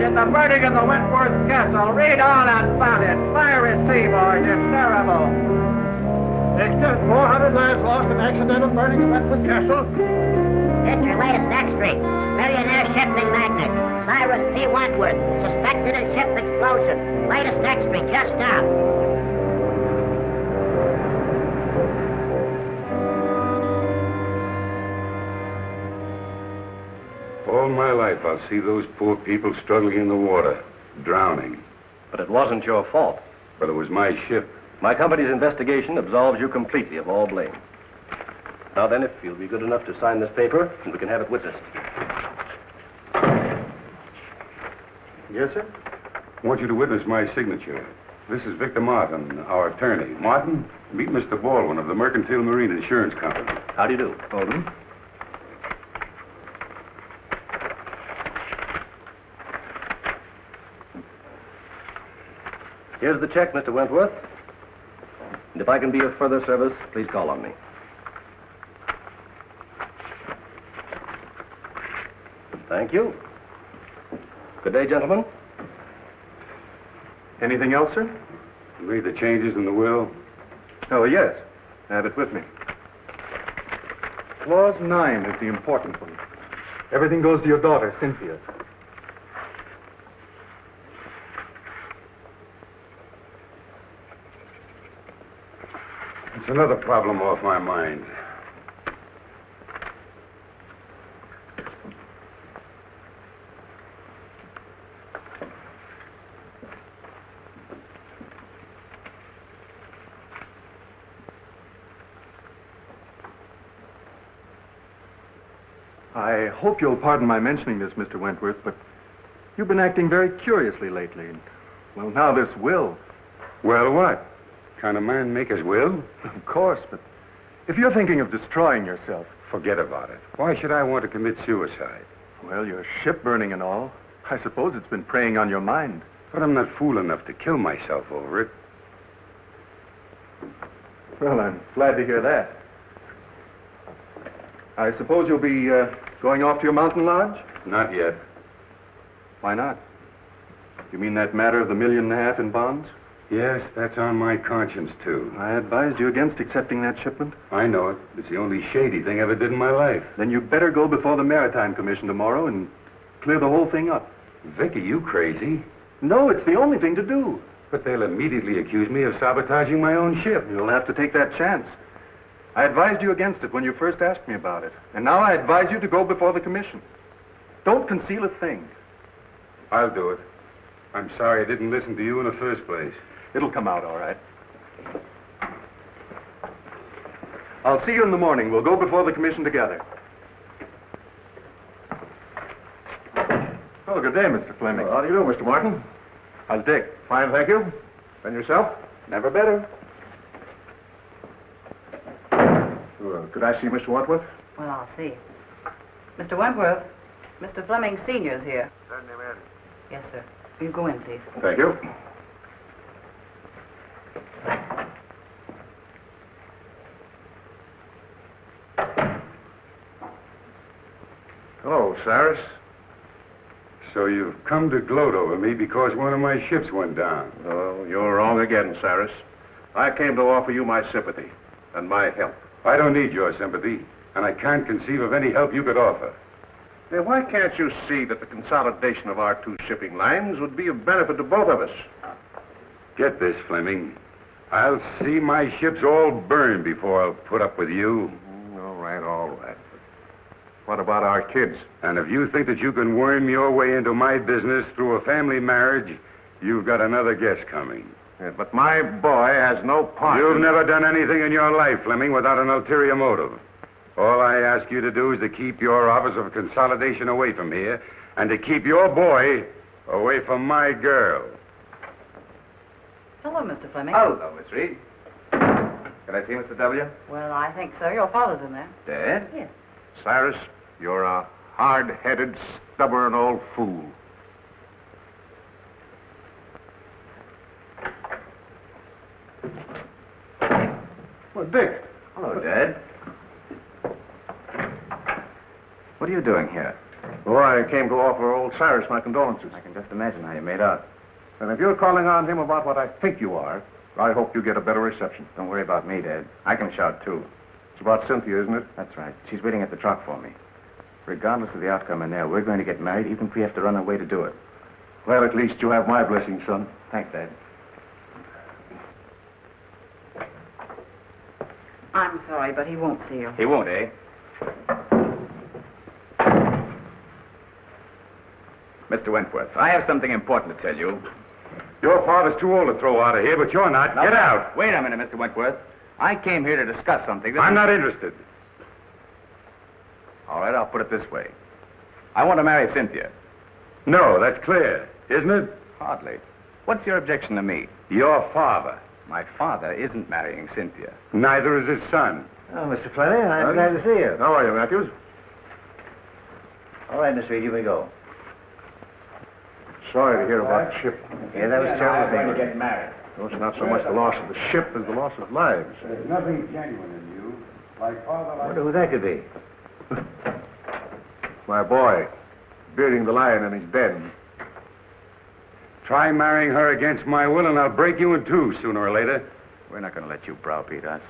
Sergeant, the burning of the Wentworth Castle. Read on and found it. Fire at sea, boys. It's terrible. Extent 400 lives lost in accidental burning of Wentworth Castle. It's your latest extra. Millionaire shipping magnate, Cyrus P. Wentworth, suspected in ship explosion. Latest extra, just now. All my life, I'll see those poor people struggling in the water, drowning. But it wasn't your fault. But it was my ship. My company's investigation absolves you completely of all blame. Now then, if you'll be good enough to sign this paper, we can have it witnessed. Yes, sir? I want you to witness my signature. This is Victor Martin, our attorney. Martin, meet Mr. Baldwin of the Mercantile Marine Insurance Company. How do you do? Baldwin. Here's the check, Mr. Wentworth. And if I can be of further service, please call on me. Thank you. Good day, gentlemen. Anything else, sir? You made the changes in the will? Oh, yes. I have it with me. Clause 9 is the important one. Everything goes to your daughter, Cynthia. It's another problem off my mind. I hope you'll pardon my mentioning this, Mr. Wentworth, but you've been acting very curiously lately. And, well, now this will. Well, what? Kind of man make his will? Of course, but if you're thinking of destroying yourself... Forget about it. Why should I want to commit suicide? Well, your ship burning and all. I suppose it's been preying on your mind. But I'm not fool enough to kill myself over it. Well, I'm glad to hear that. I suppose you'll be going off to your mountain lodge? Not yet. Why not? You mean that matter of the $1.5 million in bonds? Yes, that's on my conscience, too. I advised you against accepting that shipment. I know it. It's the only shady thing I ever did in my life. Then you'd better go before the Maritime Commission tomorrow and clear the whole thing up. Vicky, you crazy? No, it's the only thing to do. But they'll immediately accuse me of sabotaging my own ship. You'll have to take that chance. I advised you against it when you first asked me about it. And now I advise you to go before the commission. Don't conceal a thing. I'll do it. I'm sorry I didn't listen to you in the first place. It'll come out all right. I'll see you in the morning. We'll go before the commission together. Oh, good day, Mr. Fleming. How do you do, Mr. Martin? How's Dick? Fine, thank you. And yourself? Never better. Could I see Mr. Wentworth? Well, I'll see. Mr. Wentworth, Mr. Fleming Sr.'s here. Send him in. Yes, sir. You go in, please. Thank you. Hello, Cyrus. So you've come to gloat over me because one of my ships went down. Oh, you're wrong again, Cyrus. I came to offer you my sympathy and my help. I don't need your sympathy, and I can't conceive of any help you could offer. Hey, why can't you see that the consolidation of our two shipping lines would be of benefit to both of us? Get this, Fleming. I'll see my ships all burn before I'll put up with you. All right, all right. But what about our kids? And if you think that you can worm your way into my business through a family marriage, you've got another guess coming. Yeah, but my boy has no part. You've never done anything in your life, Fleming, without an ulterior motive. All I ask you to do is to keep your office of consolidation away from here, and to keep your boy away from my girl. Hello, Mr. Fleming. Hello, Miss Reed. Can I see Mr. W? Well, I think so. Your father's in there. Dad? Yes. Cyrus, you're a hard-headed, stubborn old fool. Well, Dick. Hello, Dad. What are you doing here? Oh, I came to offer old Cyrus my condolences. I can just imagine how you made out. And if you're calling on him about what I think you are, I hope you get a better reception. Don't worry about me, Dad. I can shout, too. It's about Cynthia, isn't it? That's right. She's waiting at the truck for me. Regardless of the outcome in there, we're going to get married, even if we have to run away to do it. Well, at least you have my blessing, son. Thanks, Dad. I'm sorry, but he won't see you. He won't, eh? Mr. Wentworth, I have something important to tell you. Your father's too old to throw out of here, but you're not. Get out. Wait a minute, Mr. Wentworth. I came here to discuss something. I'm not interested. All right, I'll put it this way. I want to marry Cynthia. No, that's clear, isn't it? Hardly. What's your objection to me? Your father. My father isn't marrying Cynthia. Neither is his son. Oh, Mr. Fleming, I'm glad to see you. How are you, Matthews? All right, Miss Reed, here we go. Sorry to hear about the ship. Yeah, that was terrible thing. get married. No, it's not so much the loss of the ship as the loss of lives. There's nothing genuine in you. Like father, I wonder who that could be. My boy, bearding the lion in his den. Try marrying her against my will, and I'll break you in two sooner or later. We're not going to let you browbeat us.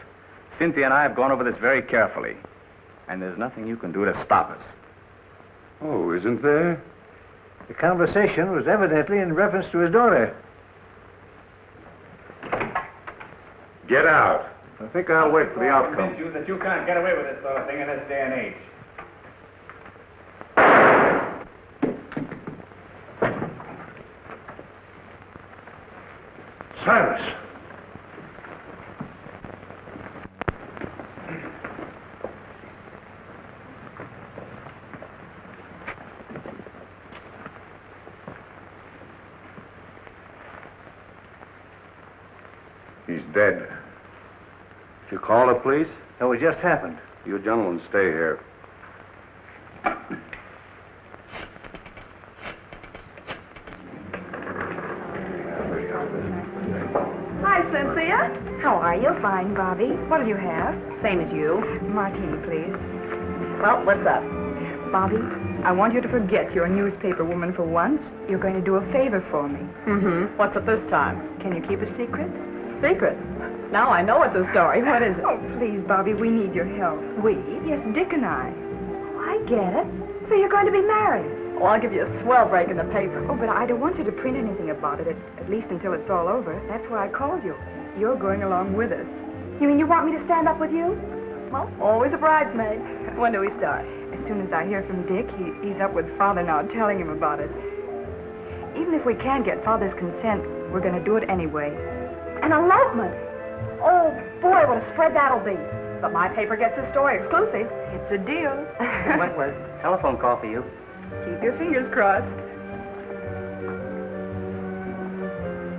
Cynthia and I have gone over this very carefully. And there's nothing you can do to stop us. Oh, isn't there? The conversation was evidently in reference to his daughter. Get out. I think I'll wait for the outcome. you that you can't get away with this sort of thing in this day and age. Cyrus! He's dead. Did you call the police? No, it just happened. You gentlemen stay here. Hi, Cynthia. How are you? Fine, Bobbie. What'll you have? Same as you. Martini, please. Well, what's up? Bobbie, I want you to forget you're a newspaper woman for once. You're going to do a favor for me. Mm-hmm. What's it this time? Can you keep a secret? Secret. Now I know it's a story. What is it? Oh, please, Bobbie, we need your help. We? Yes, Dick and I. Oh, I get it. So you're going to be married. Well, I'll give you a swell break in the paper. Oh, but I don't want you to print anything about it, at least until it's all over. That's why I called you. You're going along with us. You mean you want me to stand up with you? Well, always a bridesmaid. When do we start? As soon as I hear from Dick, he's up with Father now, telling him about it. Even if we can't get Father's consent, we're going to do it anyway. An elopement. Oh, boy, what a spread that'll be. But my paper gets the story exclusive. It's a deal. Wentworth, telephone call for you. Keep your fingers crossed.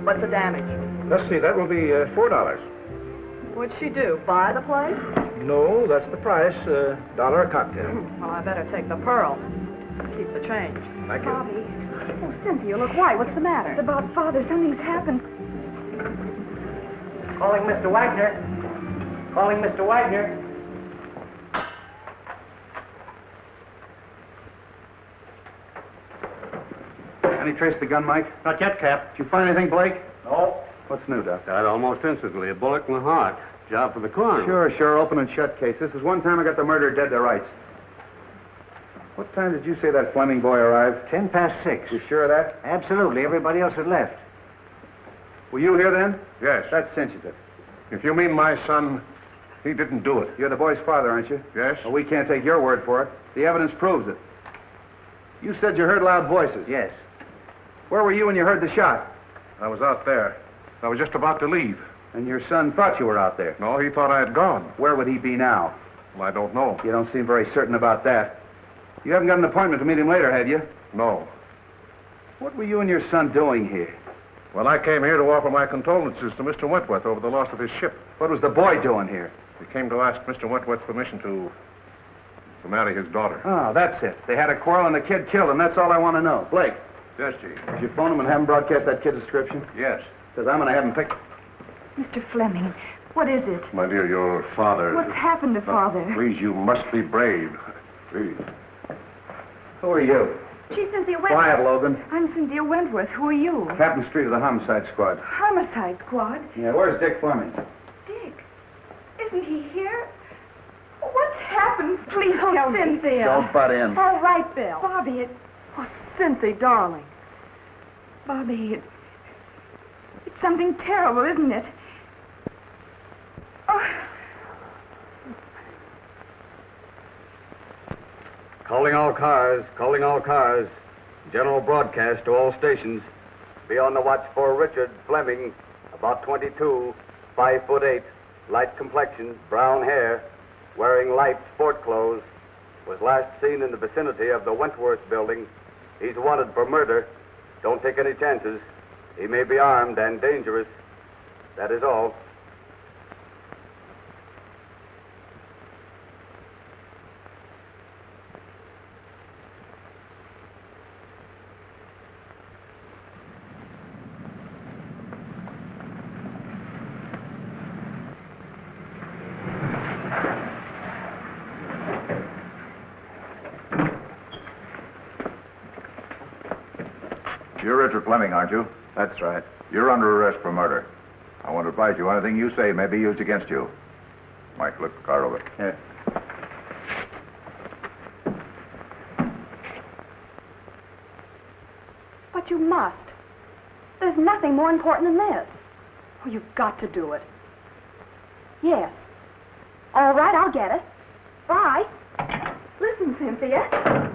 What's the damage? Let's see, that will be $4. What'd she do? Buy the place? No, that's the price. $1 a cocktail. Well, I better take the pearl. Keep the change. Thank you. Bobbie. Oh, Cynthia, look, why? What's the matter? It's about Father. Something's happened. Calling Mr. Wagner. Calling Mr. Wagner. Any trace of the gun, Mike? Not yet, Cap. Did you find anything, Blake? No. What's new, Doc? Died almost instantly. A bullet in the heart. Job for the coroner. Sure. Open and shut case. This is one time I got the murderer dead to rights. What time did you say that Fleming boy arrived? 6:10. You sure of that? Absolutely. Everybody else had left. Were you here then? Yes. That cinches it. If you mean my son, he didn't do it. You're the boy's father, aren't you? Yes? Well, we can't take your word for it. The evidence proves it. You said you heard loud voices. Yes. Where were you when you heard the shot? I was out there. I was just about to leave. And your son thought you were out there. No, he thought I had gone. Where would he be now? Well, I don't know. You don't seem very certain about that. You haven't got an appointment to meet him later, have you? No. What were you and your son doing here? Well, I came here to offer my condolences to Mr. Wentworth over the loss of his ship. What was the boy doing here? He came to ask Mr. Wentworth's permission to marry his daughter. Oh, that's it. They had a quarrel and the kid killed him. That's all I want to know. Blake, Yes, Chief. did you phone him and have him broadcast that kid's description? Yes. Because I'm going to have him picked. Mr. Fleming, what is it? My dear, your father... What's happened to Father? Please, you must be brave. Please. Who are you? She's Cynthia Wentworth. Quiet, Logan. I'm Cynthia Wentworth. Who are you? Captain Street of the Homicide Squad. Homicide Squad? Yeah, where's Dick Fleming? Dick? Isn't he here? What's happened? Please tell me. Cynthia. Don't butt in. All right, Bill. Bobbie, Oh, Cynthia, darling. Bobbie, it's something terrible, isn't it? Oh. Calling all cars. General broadcast to all stations. Be on the watch for Richard Fleming, about 22, 5'8", light complexion, brown hair, wearing light sport clothes. Was last seen in the vicinity of the Wentworth building. He's wanted for murder. Don't take any chances. He may be armed and dangerous. That is all. You're Richard Fleming, aren't you? That's right. You're under arrest for murder. I want to advise you anything you say may be used against you. Mike, look the car over. Here. But you must. There's nothing more important than this. Oh, you've got to do it. Yes. All right, I'll get it. Bye. Listen, Cynthia.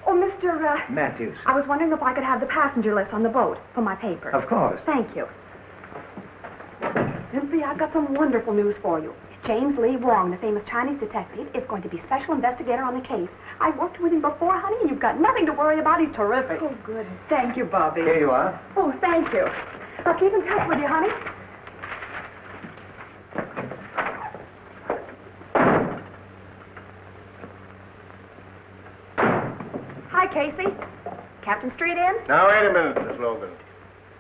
Oh, Mr. Matthews. I was wondering if I could have the passenger list on the boat for my paper. Of course. Thank you. Cynthia, I've got some wonderful news for you. James Lee Wong, the famous Chinese detective, is going to be special investigator on the case. I worked with him before, honey, and you've got nothing to worry about. He's terrific. Oh, good. Thank you, Bobbie. Here you are. Oh, thank you. I'll keep in touch with you, honey. Hi, Casey. Captain Street in? Now, wait a minute, Miss Logan.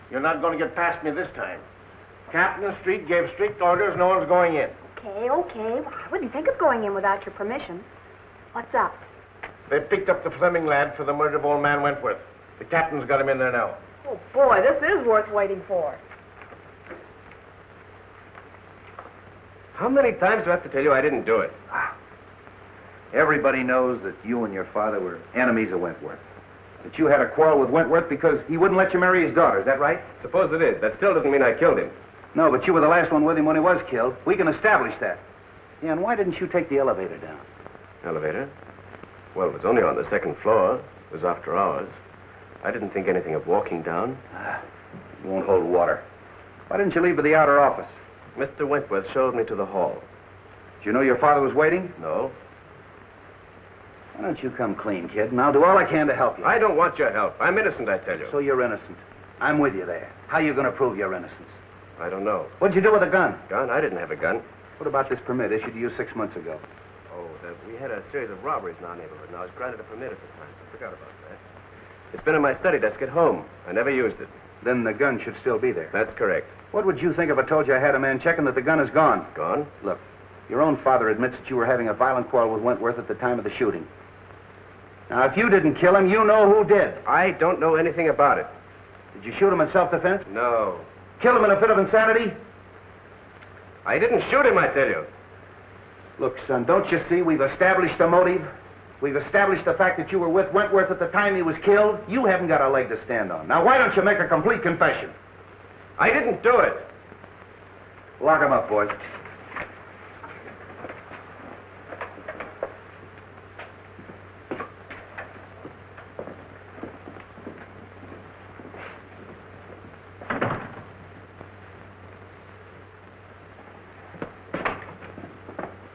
You're not going to get past me this time. Captain Street gave strict orders, no one's going in. Okay. Well, I wouldn't think of going in without your permission. What's up? They picked up the Fleming lad for the murder of old man Wentworth. The captain's got him in there now. Oh, boy, this is worth waiting for. How many times do I have to tell you I didn't do it? Everybody knows that you and your father were enemies of Wentworth. That you had a quarrel with Wentworth because he wouldn't let you marry his daughter. Is that right? Suppose it is. That still doesn't mean I killed him. No, but you were the last one with him when he was killed. We can establish that. Yeah, and why didn't you take the elevator down? Elevator? Well, it was only on the second floor. It was after hours. I didn't think anything of walking down. It won't hold water. Why didn't you leave for the outer office? Mr. Wentworth showed me to the hall. Did you know your father was waiting? No. Why don't you come clean, kid, and I'll do all I can to help you. I don't want your help. I'm innocent, I tell you. So you're innocent. I'm with you there. How are you going to prove your innocence? I don't know. What'd you do with the gun? Gun? I didn't have a gun. What about this permit issued to you 6 months ago? Oh, we had a series of robberies in our neighborhood, and I was granted a permit at the time. I forgot about that. It's been in my study desk at home. I never used it. Then the gun should still be there. That's correct. What would you think if I told you I had a man checking that the gun is gone? Gone? Look, your own father admits that you were having a violent quarrel with Wentworth at the time of the shooting. Now, if you didn't kill him, you know who did. I don't know anything about it. Did you shoot him in self-defense? No. Kill him in a fit of insanity? I didn't shoot him, I tell you. Look, son, don't you see we've established a motive? We've established the fact that you were with Wentworth at the time he was killed. You haven't got a leg to stand on. Now, why don't you make a complete confession? I didn't do it. Lock him up, boys.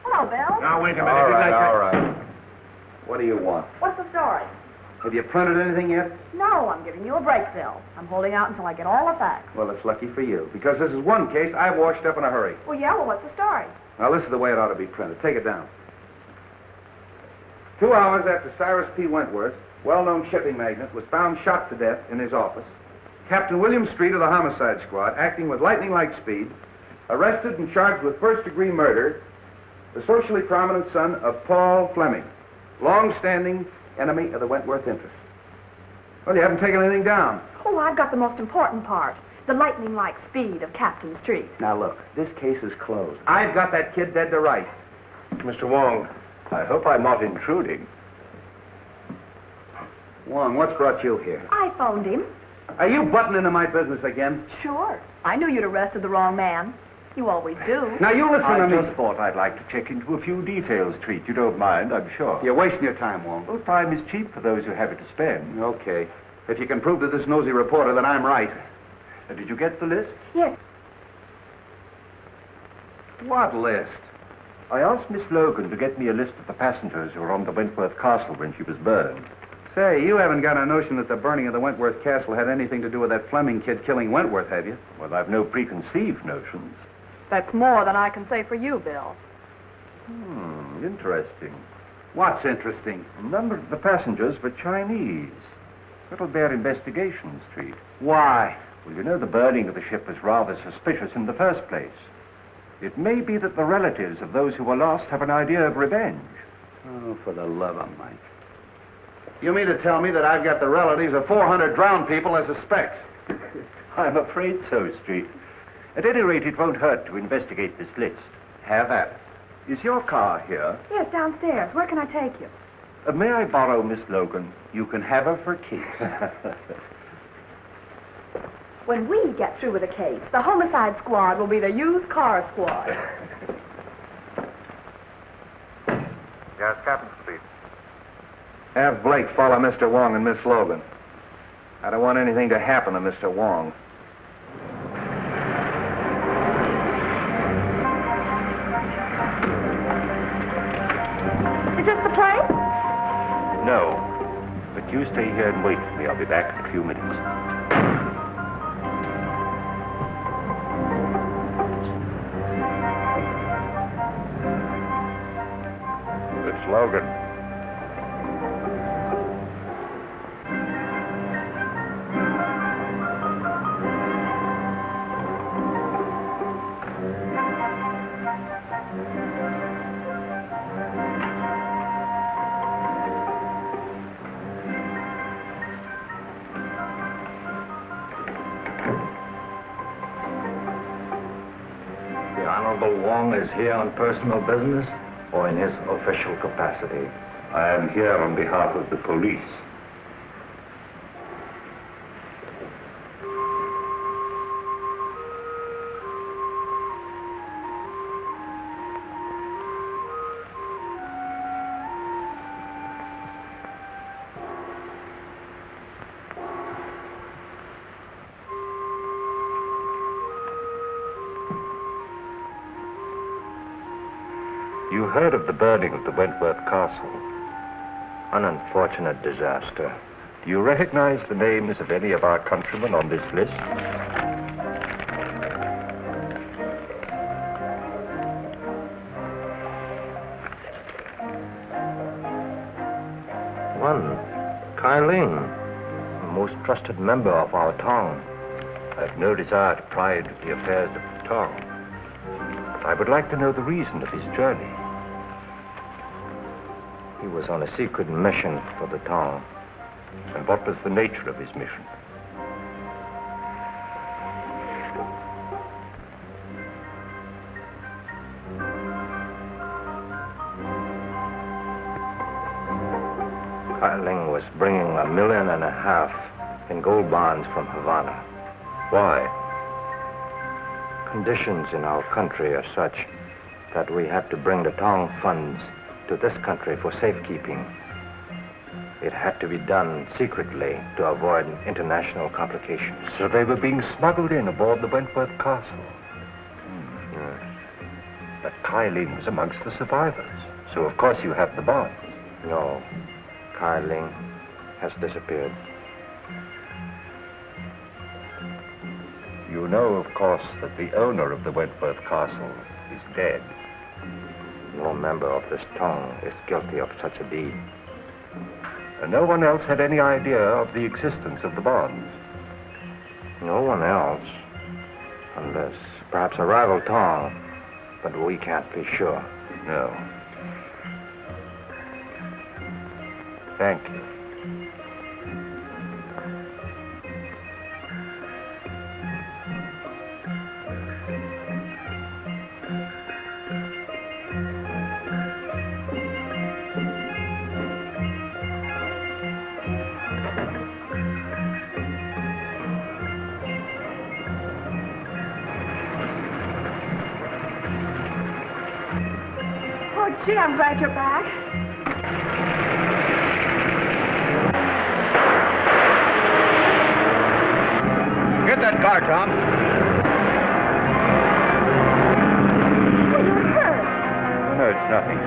Hello, Bill. Now, wait a minute. All You'd like to- right, all right. What do you want? What's the story? Have you printed anything yet? No, I'm giving you a break, Bill. I'm holding out until I get all the facts. Well, it's lucky for you, because this is one case I've washed up in a hurry. Well, yeah, what's the story? Now, this is the way it ought to be printed. Take it down. 2 hours after Cyrus P. Wentworth, well-known shipping magnate, was found shot to death in his office, Captain William Street of the Homicide Squad, acting with lightning-like speed, arrested and charged with first-degree murder the socially prominent son of Paul Fleming, long-standing enemy of the Wentworth interest. Well, you haven't taken anything down. Oh, I've got the most important part. The lightning-like speed of Captain Street. Now, look, this case is closed. I've got that kid dead to rights. Mr. Wong, I hope I'm not intruding. Wong, what's brought you here? I phoned him. Are you butting into my business again? Sure. I knew you'd arrested the wrong man. You always do. Now, you listen to me. I just thought I'd like to check into a few details, Treat. You don't mind, I'm sure. You're wasting your time, Wong. Well, time is cheap for those who have it to spend. Okay. If you can prove to this nosy reporter that I'm right. Did you get the list? Yes. What list? I asked Miss Logan to get me a list of the passengers who were on the Wentworth Castle when she was burned. Say, you haven't got a notion that the burning of the Wentworth Castle had anything to do with that Fleming kid killing Wentworth, have you? Well, I've no preconceived notions. That's more than I can say for you, Bill. Interesting. What's interesting? A number of the passengers were Chinese. That'll bear investigation, Street. Why? Well, you know the burning of the ship was rather suspicious in the first place. It may be that the relatives of those who were lost have an idea of revenge. Oh, for the love of Mike. You mean to tell me that I've got the relatives of 400 drowned people as suspects? I'm afraid so, Street. At any rate, it won't hurt to investigate this list. Have at it. Is your car here? Yes, downstairs. Where can I take you? May I borrow Miss Logan? You can have her for keeps. When we get through with the case, the homicide squad will be the used car squad. Yes, Captain Street. Have Blake follow Mr. Wong and Miss Logan. I don't want anything to happen to Mr. Wong. Is this the place? No. But you stay here and wait for me. I'll be back in a few minutes. It's Logan. The Honorable Wong is here on personal business or in his official capacity? I am here on behalf of the police. You heard of the burning of the Wentworth Castle. An unfortunate disaster. Do you recognize the names of any of our countrymen on this list? One, Karl, a most trusted member of our town. I've no desire to pry into the affairs of the town. But I would like to know the reason of his journey. He was on a secret mission for the town. And what was the nature of his mission? Karl was bringing $1.5 million in gold bonds from Havana. Why? Conditions in our country are such that we had to bring the town funds to this country for safekeeping. It had to be done secretly to avoid international complications. So they were being smuggled in aboard the Wentworth Castle. Yes. But Karl was amongst the survivors. So of course you have the bonds. No. Karl has disappeared. You know, of course, that the owner of the Wentworth Castle is dead. No member of this town is guilty of such a deed. And no one else had any idea of the existence of the bonds? No one else. Unless perhaps a rival town. But we can't be sure. No. Thank you. Oh, gee, I'm glad you're back. Get that car, Tom. Well, you're hurt. No, it's nothing.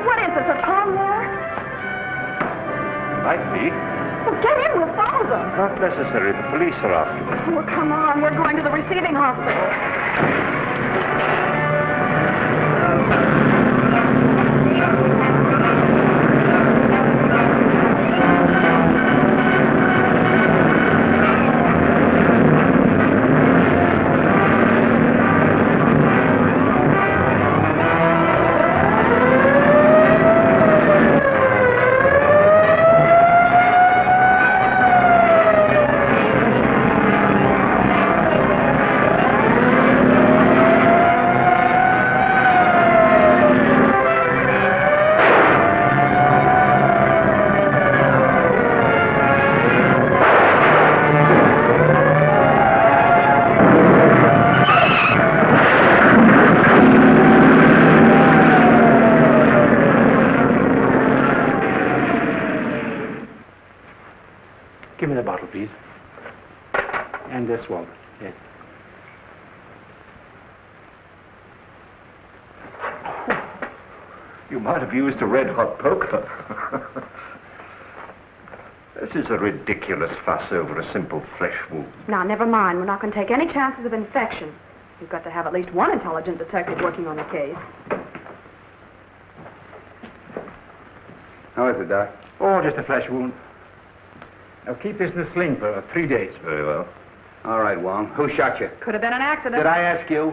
What is this, a tongue there? Might be. Well, get in, we'll follow them. Not necessary. The police are after them. Well, come on, we're going to the receiving hospital. Give me the bottle, please. And this one. Yes. You might have used a red-hot poker. This is a ridiculous fuss over a simple flesh wound. Now, never mind. We're not going to take any chances of infection. We've got to have at least one intelligent detective working on the case. How is it, Doc? Oh, just a flesh wound. Now, keep this in the sling for 3 days. Very well. All right, Wong. Who shot you? Could have been an accident. Did I ask you?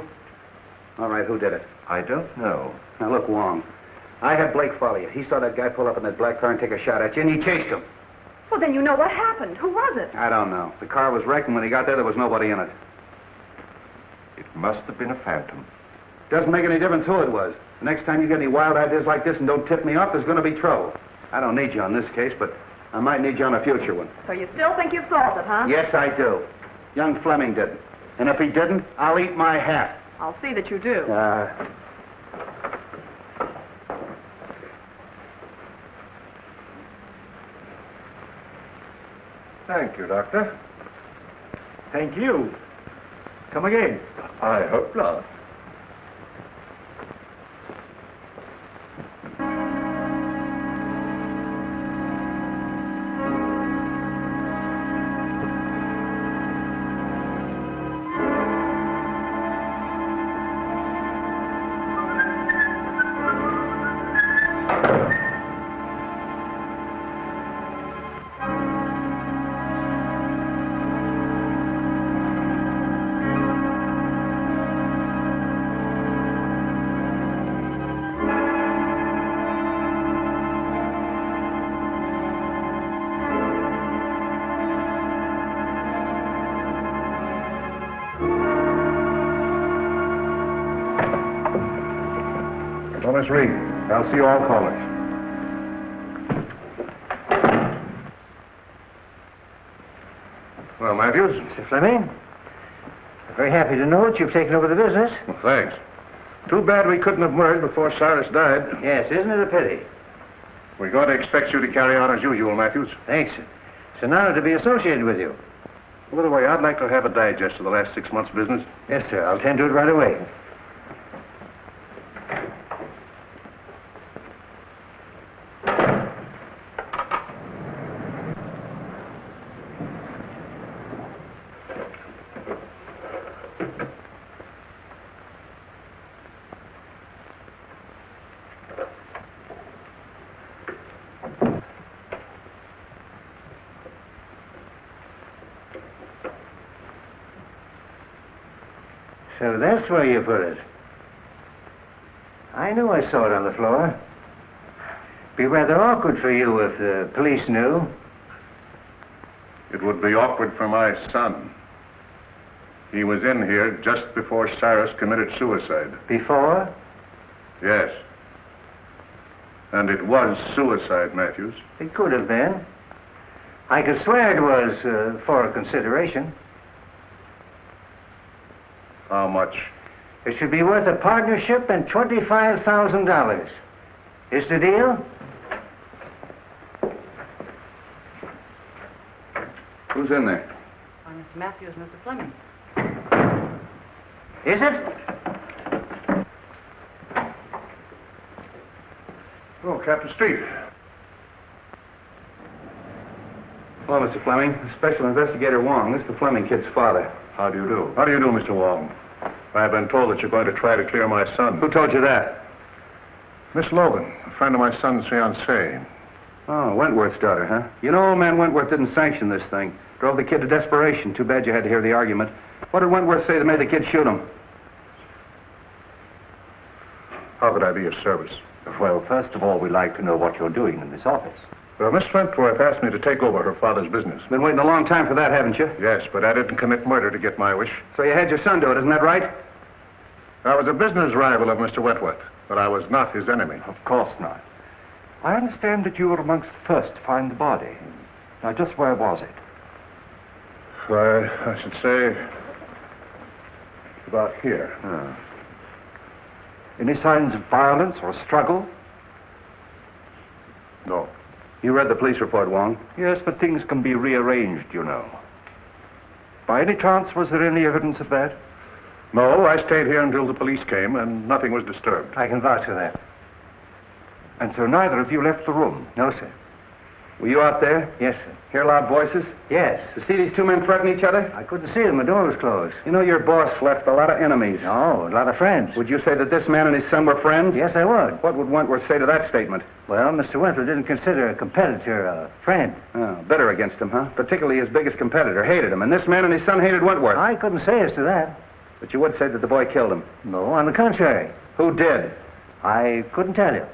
All right, who did it? I don't know. Now, look, Wong. I had Blake follow you. He saw that guy pull up in that black car and take a shot at you, and he chased him. Well, then you know what happened. Who was it? I don't know. The car was wrecked, and when he got there was nobody in it. It must have been a phantom. Doesn't make any difference who it was. The next time you get any wild ideas like this and don't tip me off, there's going to be trouble. I don't need you on this case, but I might need you on a future one. So you still think you've solved it, huh? Yes, I do. Young Fleming didn't. And if he didn't, I'll eat my hat. I'll see that you do. Thank you, Doctor. Thank you. Come again. I hope not. Well, Miss Reed, I'll see all callers. Well, Matthews? Mr. Fleming, I'm very happy to know that you've taken over the business. Well, thanks. Too bad we couldn't have merged before Cyrus died. Yes, isn't it a pity? We're going to expect you to carry on as usual, Matthews. Thanks. It's an honor to be associated with you. By the way, I'd like to have a digest of the last 6 months' business. Yes, sir. I'll tend to it right away. So that's where you put it. I knew I saw it on the floor. Be rather awkward for you if the police knew. It would be awkward for my son. He was in here just before Cyrus committed suicide. Before? Yes. And it was suicide, Matthews. It could have been. I could swear it was for a consideration. How much? It should be worth a partnership and $25,000. Is the deal? Who's in there? Mr. Matthews, Mr. Fleming. Is it? Oh, Captain Street. Hello, Mr. Fleming. Special Investigator Wong. This is the Fleming kid's father. How do you do? How do you do, Mr. Wong? I've been told that you're going to try to clear my son. Who told you that? Miss Logan, a friend of my son's fiancée. Oh, Wentworth's daughter, huh? You know, old man Wentworth didn't sanction this thing. Drove the kid to desperation. Too bad you had to hear the argument. What did Wentworth say that made the kid shoot him? How could I be of service? Well, first of all, we'd like to know what you're doing in this office. Well, Miss Wentworth asked me to take over her father's business. Been waiting a long time for that, haven't you? Yes, but I didn't commit murder to get my wish. So you had your son do it, isn't that right? I was a business rival of Mr. Wentworth, but I was not his enemy. Of course not. I understand that you were amongst the first to find the body. Now, just where was it? I should say about here. Any signs of violence or struggle? No. You read the police report, Wong? Yes, but things can be rearranged, you know. By any chance, was there any evidence of that? No, I stayed here until the police came, and nothing was disturbed. I can vouch for that. And so neither of you left the room? No, sir. Were you out there? Yes, sir. Hear loud voices? Yes. To see these two men threaten each other? I couldn't see them. The door was closed. You know, your boss left a lot of enemies. No, a lot of friends. Would you say that this man and his son were friends? Yes, I would. What would Wentworth say to that statement? Well, Mr. Wentworth didn't consider a competitor a friend. Oh, bitter against him, huh? Particularly his biggest competitor. Hated him. And this man and his son hated Wentworth. I couldn't say as to that. But you would say that the boy killed him. No, on the contrary. Who did? I couldn't tell you.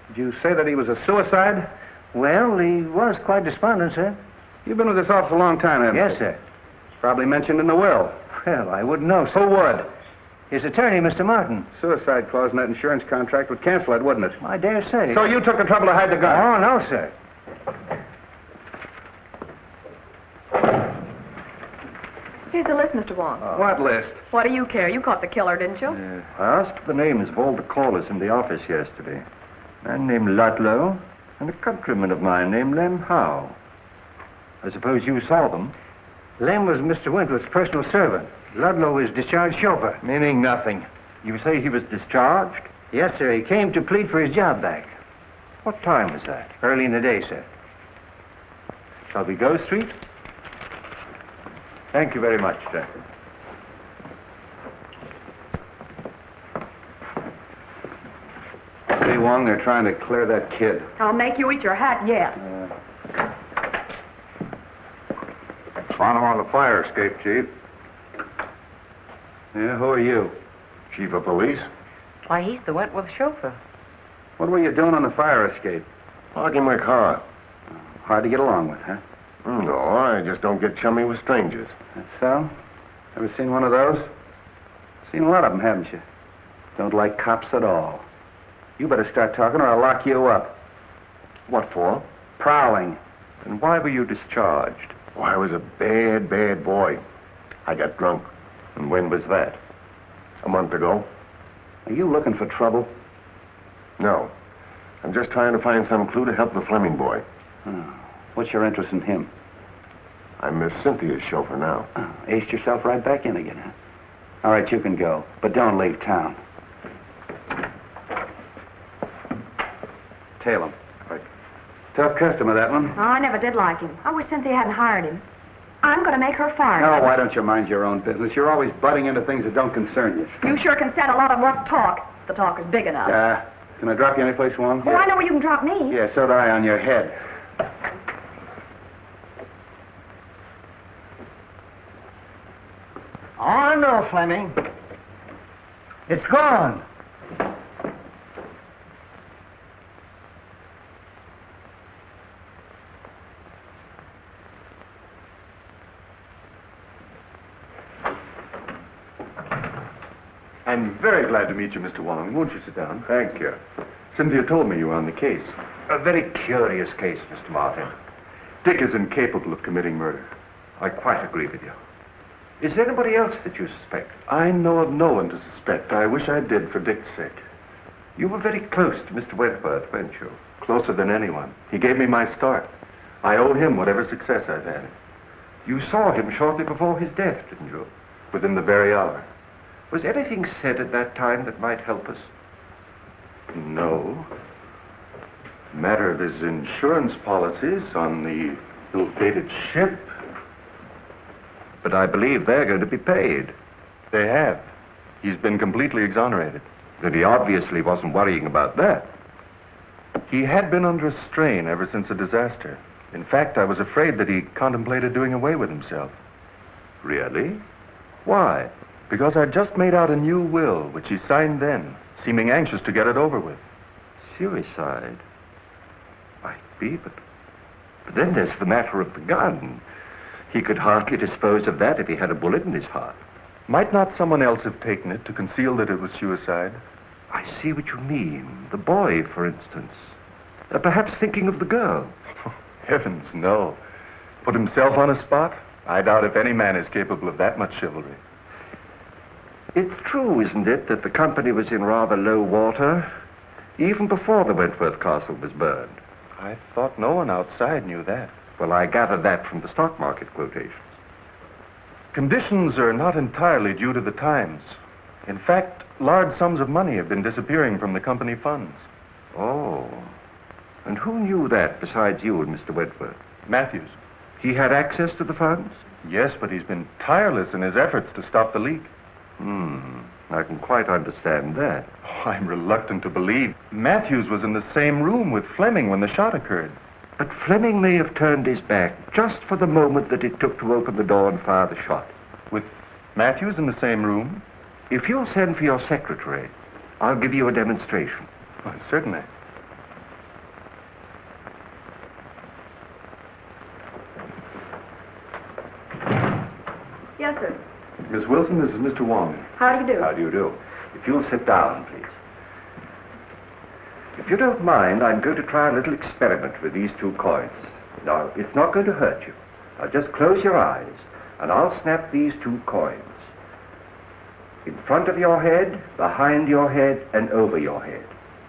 Did you say that he was a suicide? Well, he was quite despondent, sir. You've been with this office a long time, haven't you? Yes, sir. It's probably mentioned in the will. Well, I wouldn't know, sir. Who would? His attorney, Mr. Martin. Suicide clause in that insurance contract would cancel it, wouldn't it? I dare say. So you took the trouble to hide the gun? Oh, no, sir. Here's the list, Mr. Wong. What list? What do you care? You caught the killer, didn't you? I asked the names of all the callers in the office yesterday. A man named Ludlow and a countryman of mine named Lem Howe. I suppose you saw them? Lem was Mr. Wentworth's personal servant. Ludlow was discharged chauffeur. Meaning nothing. You say he was discharged? Yes, sir. He came to plead for his job back. What time was that? Early in the day, sir. Shall we go, Street? Thank you very much, sir. See, Wong, they're trying to clear that kid. I'll make you eat your hat yet. Found him on the fire escape, Chief. Yeah, who are you? Chief of police? Why, he's the Wentworth chauffeur. What were you doing on the fire escape? Parking my car. Hard to get along with, huh? No, I just don't get chummy with strangers. That's so? Ever seen one of those? Seen a lot of them, haven't you? Don't like cops at all. You better start talking or I'll lock you up. What for? Prowling. And why were you discharged? Oh, I was a bad, bad boy. I got drunk. And when was that? A month ago. Are you looking for trouble? No. I'm just trying to find some clue to help the Fleming boy. Oh. What's your interest in him? I'm Miss Cynthia's chauffeur now. Oh, aced yourself right back in again, huh? All right, you can go, but don't leave town. Tail him. Right. Tough customer, that one. Oh, I never did like him. I wish Cynthia hadn't hired him. I'm going to make her fire him. No, why don't you mind your own business? You're always butting into things that don't concern you. You sure can stand a lot of rough talk. The talk is big enough. Can I drop you anyplace, Wong? Oh, I know where you can drop me. Yeah, so do I on your head. Oh, no, Fleming. It's gone. I'm very glad to meet you, Mr. Wong. Won't you sit down? Thank you. Cynthia told me you were on the case. A very curious case, Mr. Martin. Dick is incapable of committing murder. I quite agree with you. Is there anybody else that you suspect? I know of no one to suspect. I wish I did for Dick's sake. You were very close to Mr. Wentworth, weren't you? Closer than anyone. He gave me my start. I owe him whatever success I've had. You saw him shortly before his death, didn't you? Within the very hour. Was anything said at that time that might help us? No. Matter of his insurance policies on the ill-fated ship. But I believe they're going to be paid. They have. He's been completely exonerated. Then he obviously wasn't worrying about that. He had been under a strain ever since the disaster. In fact, I was afraid that he contemplated doing away with himself. Really? Why? Because I'd just made out a new will, which he signed then, seeming anxious to get it over with. Suicide? Might be, but then there's the matter of the gun. He could hardly dispose of that if he had a bullet in his heart. Might not someone else have taken it to conceal that it was suicide? I see what you mean. The boy, for instance. Perhaps thinking of the girl. Heavens, no. Put himself on a spot? I doubt if any man is capable of that much chivalry. It's true, isn't it, that the company was in rather low water, even before the Wentworth Castle was burned? I thought no one outside knew that. Well, I gathered that from the stock market quotations. Conditions are not entirely due to the times. In fact, large sums of money have been disappearing from the company funds. Oh. And who knew that besides you and Mr. Wentworth? Matthews. He had access to the funds? Yes, but he's been tireless in his efforts to stop the leak. I can quite understand that. Oh, I'm reluctant to believe. Matthews was in the same room with Fleming when the shot occurred. But Fleming may have turned his back just for the moment that it took to open the door and fire the shot. With Matthews in the same room? If you'll send for your secretary, I'll give you a demonstration. Oh, certainly. Yes, sir. Miss Wilson, this is Mr. Wong. How do you do? How do you do? If you'll sit down, please. If you don't mind, I'm going to try a little experiment with these two coins. Now, it's not going to hurt you. Now, just close your eyes, and I'll snap these two coins. In front of your head, behind your head, and over your head.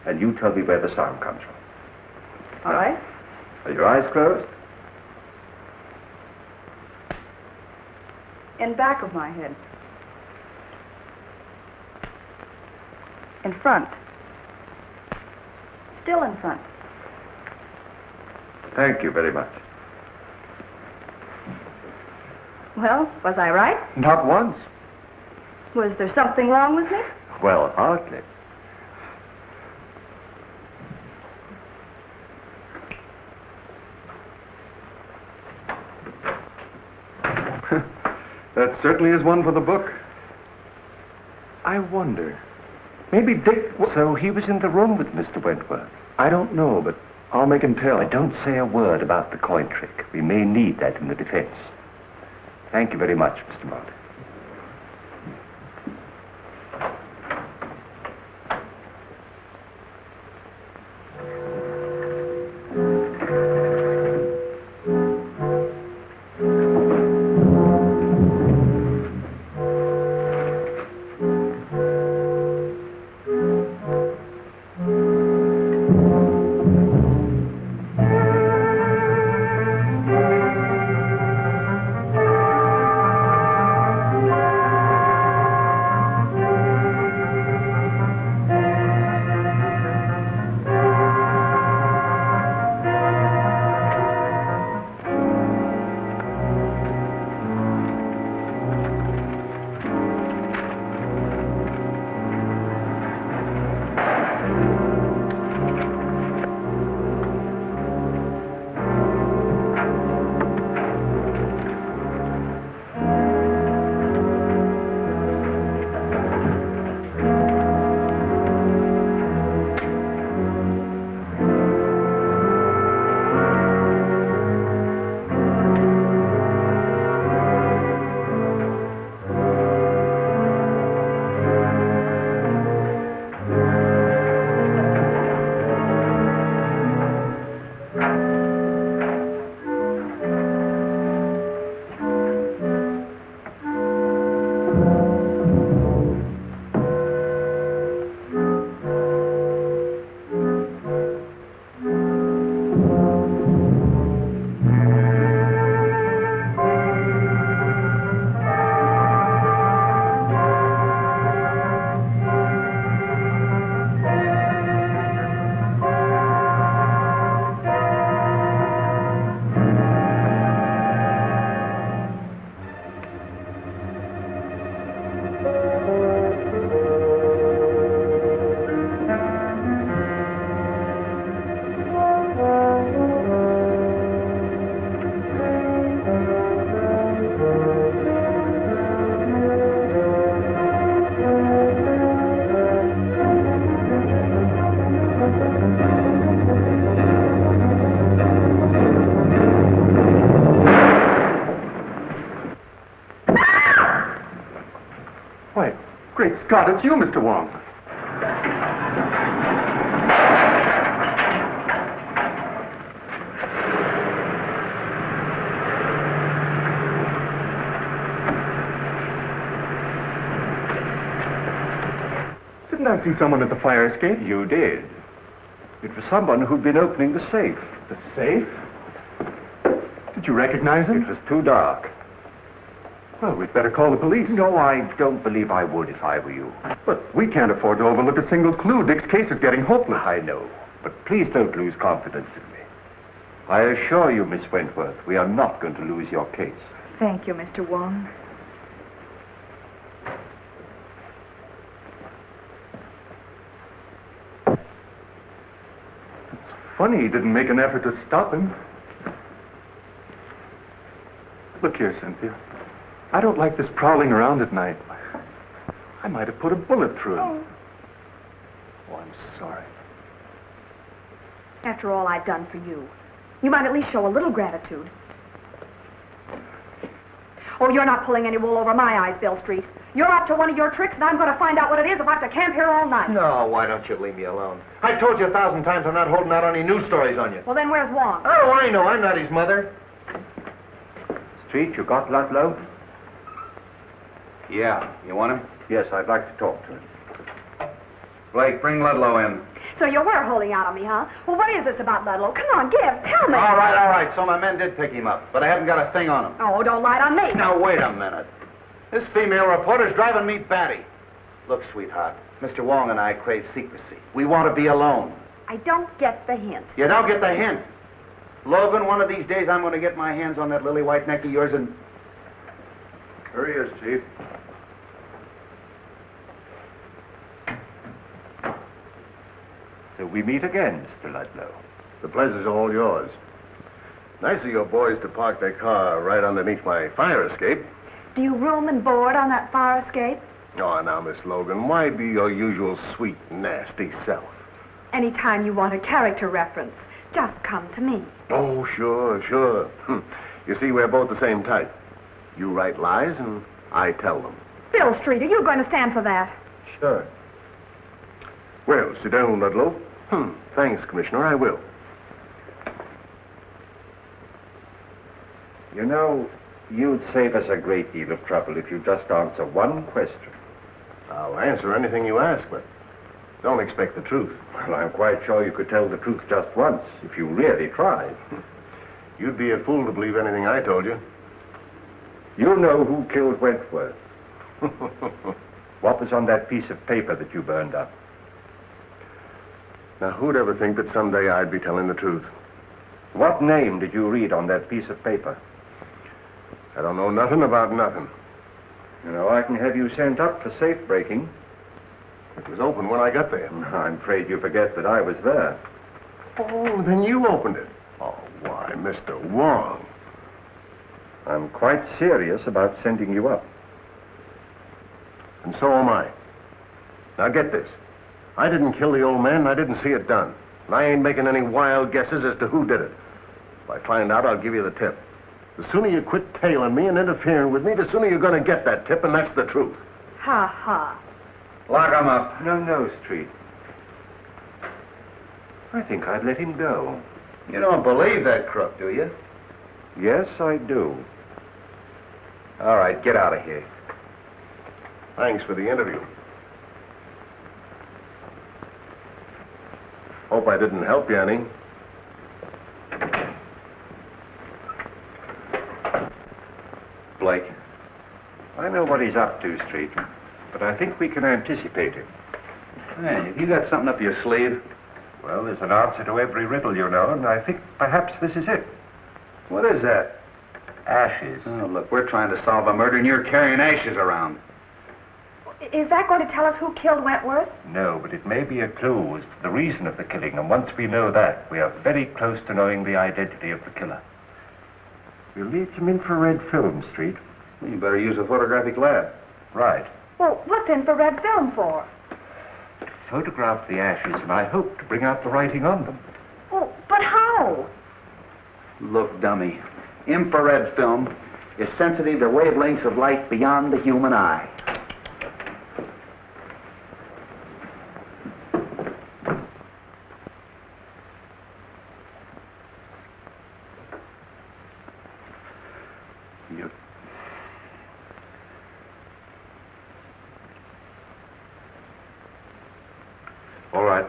And you tell me where the sound comes from. All right. Are your eyes closed? In back of my head. In front. Still in front. Thank you very much. Well, was I right? Not once. Was there something wrong with me? Well, hardly. That certainly is one for the book. I wonder. Maybe Dick... So he was in the room with Mr. Wentworth? I don't know, but I'll make him tell. But don't say a word about the coin trick. We may need that in the defense. Thank you very much, Mr. Martin. God, it's you, Mr. Wong. Didn't I see someone at the fire escape? You did. It was someone who'd been opening the safe. The safe? Did you recognize him? It was too dark. Well, we'd better call the police. No, I don't believe I would if I were you. But we can't afford to overlook a single clue. Dick's case is getting hopeless. I know, but please don't lose confidence in me. I assure you, Miss Wentworth, we are not going to lose your case. Thank you, Mr. Wong. It's funny he didn't make an effort to stop him. Look here, Cynthia. I don't like this prowling around at night. I might have put a bullet through him. Oh, I'm sorry. After all I've done for you, you might at least show a little gratitude. Oh, you're not pulling any wool over my eyes, Bill Street. You're up to one of your tricks, and I'm going to find out what it is if I have to camp here all night. No, why don't you leave me alone? I told you 1,000 times I'm not holding out any news stories on you. Well, then where's Wong? Oh, I know. I'm not his mother. Street, you got Ludlow? Yeah. You want him? Yes, I'd like to talk to him. Blake, bring Ludlow in. So you were holding out on me, huh? Well, what is this about Ludlow? Come on, tell me. All right. So my men did pick him up, but I haven't got a thing on him. Oh, don't lie on me. Now, wait a minute. This female reporter's driving me batty. Look, sweetheart, Mr. Wong and I crave secrecy. We want to be alone. I don't get the hint. You don't get the hint. Logan, one of these days I'm going to get my hands on that lily white neck of yours and... Here he is, Chief. So we meet again, Mr. Ludlow. The pleasure's all yours. Nice of your boys to park their car right underneath my fire escape. Do you room and board on that fire escape? Oh, now, Miss Logan, why be your usual sweet, nasty self? Anytime you want a character reference, just come to me. Oh, sure. You see, we're both the same type. You write lies, and I tell them. Bill Street, are you going to stand for that? Sure. Well, sit down, Ludlow. Thanks, Commissioner, I will. You know, you'd save us a great deal of trouble if you just answer one question. I'll answer anything you ask, but don't expect the truth. Well, I'm quite sure you could tell the truth just once, if you really tried. You'd be a fool to believe anything I told you. You know who killed Wentworth. What was on that piece of paper that you burned up? Now, who'd ever think that someday I'd be telling the truth? What name did you read on that piece of paper? I don't know nothing about nothing. You know, I can have you sent up for safe breaking. It was open when I got there. I'm afraid you forget that I was there. Oh, then you opened it. Oh, why, Mr. Wong. I'm quite serious about sending you up. And so am I. Now, get this. I didn't kill the old man, and I didn't see it done. And I ain't making any wild guesses as to who did it. If I find out, I'll give you the tip. The sooner you quit tailing me and interfering with me, the sooner you're going to get that tip, and that's the truth. Ha, ha. Lock him up. No, Street. I think I'd let him go. You don't believe that crook, do you? Yes, I do. All right, get out of here. Thanks for the interview. Hope I didn't help you any. Blake? I know what he's up to, Street, but I think we can anticipate him. Hey, have you got something up your sleeve? Well, there's an answer to every riddle, you know, and I think perhaps this is it. What is that? Ashes. Oh, look, we're trying to solve a murder, and you're carrying ashes around. Is that going to tell us who killed Wentworth? No, but it may be a clue as to the reason of the killing, and once we know that, we are very close to knowing the identity of the killer. We'll need some infrared film, Street. You better use a photographic lab. Right. Well, what's infrared film for? Photograph the ashes, and I hope to bring out the writing on them. Oh, but how? Look, dummy. Infrared film is sensitive to wavelengths of light beyond the human eye. All right.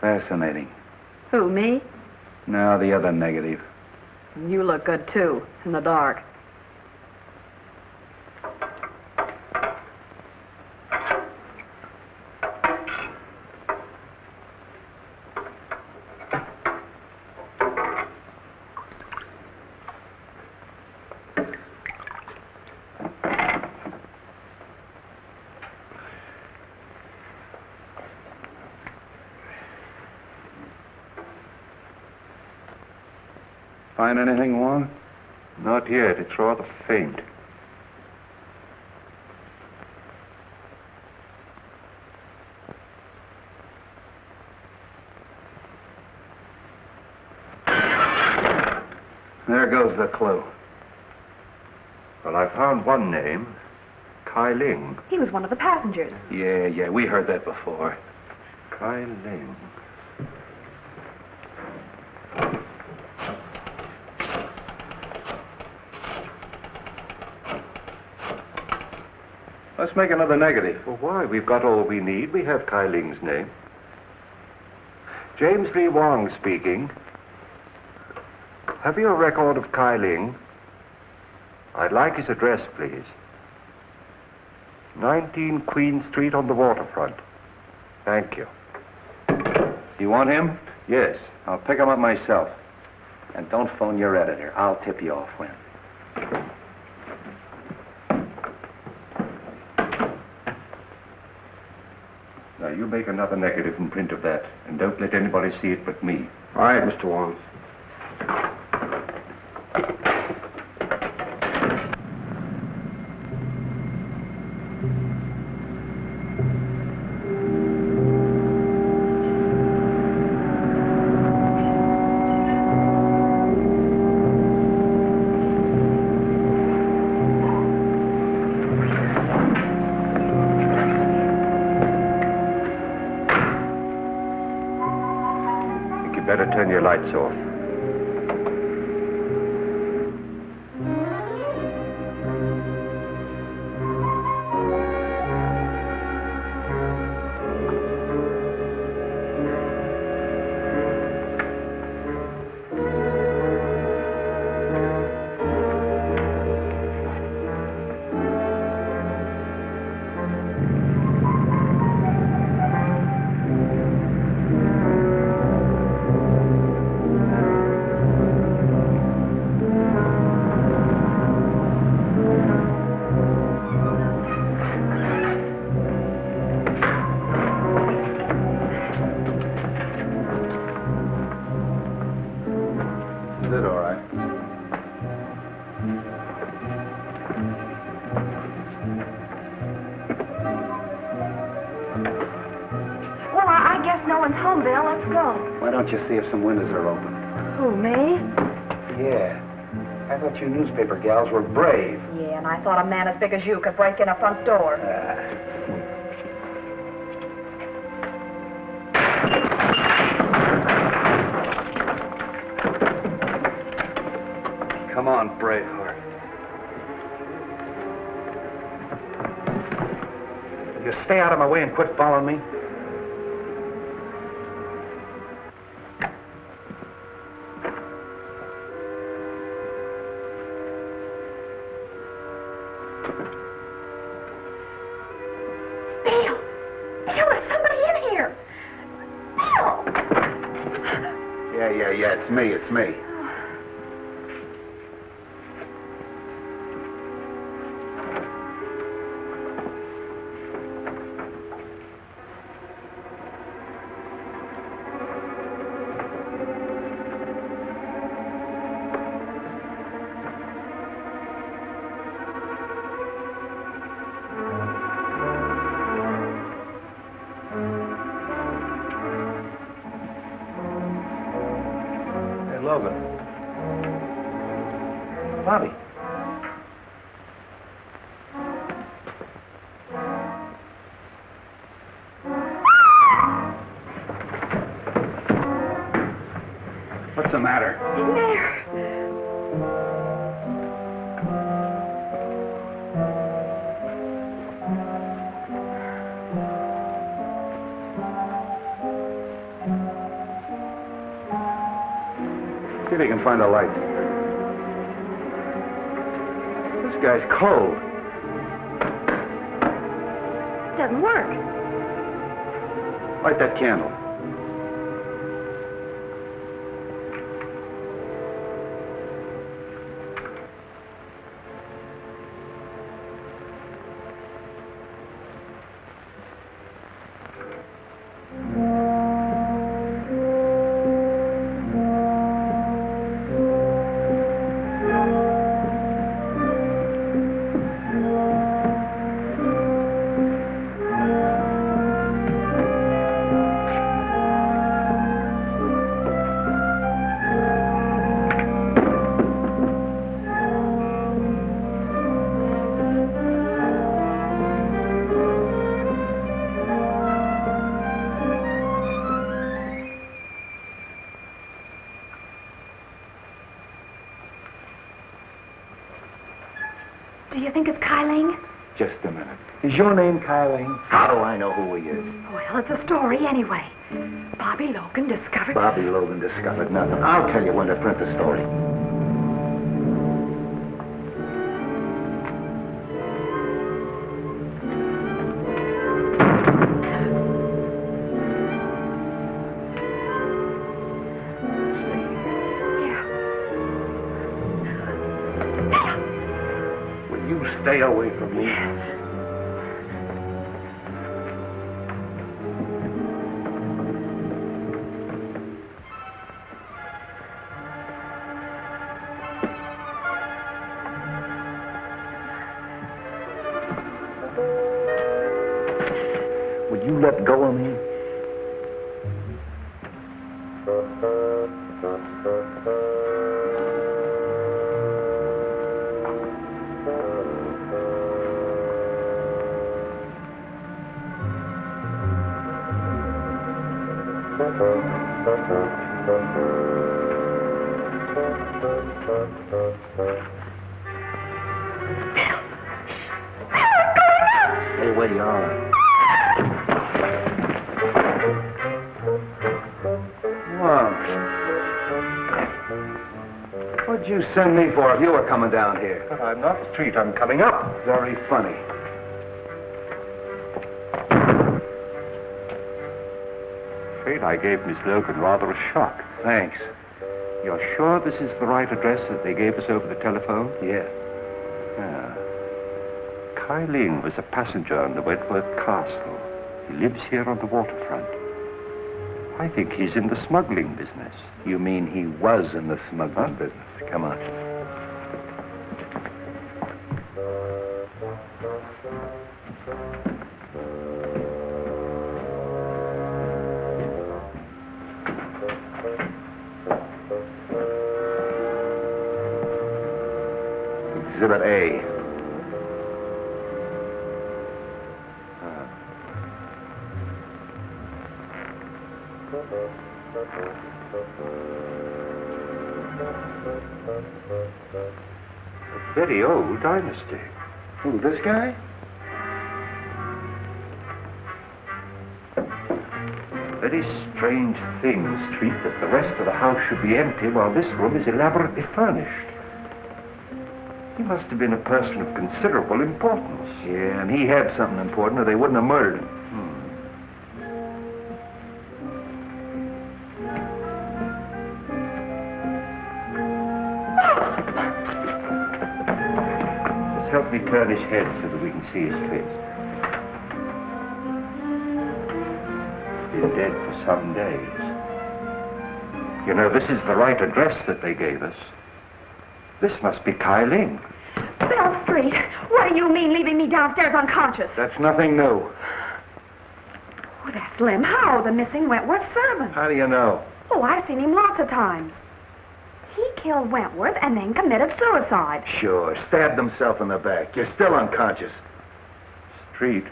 Fascinating. Who, me? No, the other negative. You look good, too, in the dark. Find anything, Wong? Not yet. It's rather faint. There goes the clue. Well, I found one name. Kai Ling. He was one of the passengers. Yeah, we heard that before. Kai Ling. Let's make another negative. Well, why? We've got all we need. We have Kai Ling's name. James Lee Wong speaking. Have you a record of Kai Ling? I'd like his address, please. 19 Queen Street on the waterfront. Thank you. You want him? Yes. I'll pick him up myself. And don't phone your editor. I'll tip you off when. Now, you make another negative and print of that, and don't let anybody see it but me. All right, Mr. Wong. Better turn your lights off. Harlan's home, Bill. Let's go. Why don't you see if some windows are open? Who, me? Yeah. I thought you newspaper gals were brave. Yeah, and I thought a man as big as you could break in a front door. Come on, Braveheart. You stay out of my way and quit following me. It's me. Logan. Bobbie. What's the matter? In there. See if you can find a light. This guy's cold. It doesn't work. Light that candle. Do you think it's Kyling? Just a minute. Is your name Kyling? How do I know who he is? Well, it's a story anyway. Bobbie Logan discovered... Bobbie Logan discovered nothing. I'll tell you when to print the story. Stay away from me. Would you let go of me? Stay where you are. What'd you send me for if you were coming down here? I'm not the street. I'm coming up. Very funny. Afraid I gave Miss Logan rather a shock. Thanks. You're sure this is the right address that they gave us over the telephone? Yeah. Kyling was a passenger on the Wentworth Castle. He lives here on the waterfront. I think he's in the smuggling business. You mean he was in the smuggling business? Come on. Exhibit A. A very old dynasty. Who, this guy? Very strange thing, Street, that the rest of the house should be empty while this room is elaborately furnished. He must have been a person of considerable importance. Yeah, and he had something important or they wouldn't have murdered him. Just help me turn his head so that we can see his face. Been dead for some days. You know, this is the right address that they gave us. This must be Ling. Bell Street, what do you mean leaving me downstairs unconscious? That's nothing new. Oh, that's Lem Howe, the missing Wentworth servant. How do you know? Oh, I've seen him lots of times. He killed Wentworth and then committed suicide. Sure, stabbed himself in the back. You're still unconscious. Street,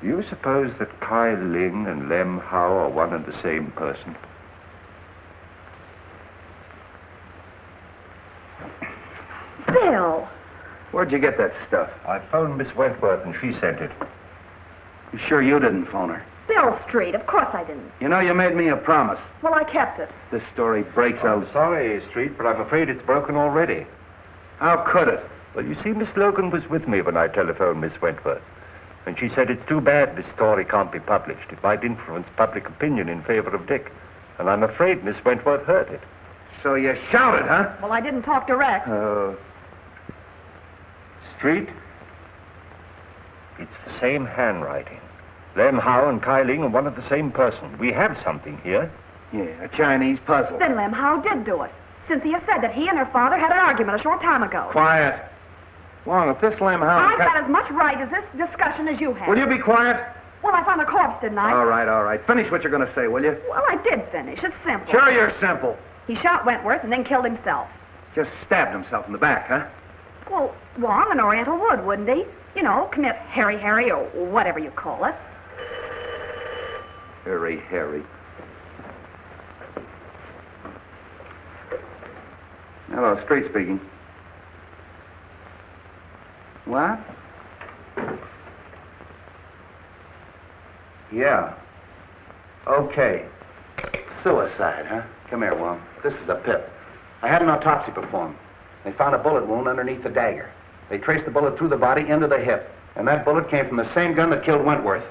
do you suppose that Ling and Lem Howe are one and the same person? Bill! Where'd you get that stuff? I phoned Miss Wentworth and she sent it. You sure you didn't phone her? Bill Street, of course I didn't. You know, you made me a promise. Well, I kept it. This story breaks out. I'm sorry, Street, but I'm afraid it's broken already. How could it? Well, you see, Miss Logan was with me when I telephoned Miss Wentworth. And she said it's too bad this story can't be published. It might influence public opinion in favor of Dick. And I'm afraid Miss Wentworth heard it. So you shouted, huh? Well, I didn't talk direct. Street, it's the same handwriting. Lem Howe and Ling are one of the same person. We have something here. Yeah, a Chinese puzzle. Then Lem Howe did do it. Cynthia said that he and her father had an argument a short time ago. Quiet. Wong, if this Lem Howe... I've got as much right as this discussion as you have. Will you be quiet? Well, I found the corpse, didn't I? All right. Finish what you're going to say, will you? Well, I did finish. It's simple. Sure you're simple. He shot Wentworth and then killed himself. Just stabbed himself in the back, huh? Well, Wong, an Oriental would, wouldn't he? You know, commit Harry, or whatever you call it. Harry. Hello, Street speaking. What? Yeah. Okay. Suicide, huh? Come here, Wong. This is a pip. I had an autopsy performed. They found a bullet wound underneath the dagger. They traced the bullet through the body into the hip. And that bullet came from the same gun that killed Wentworth.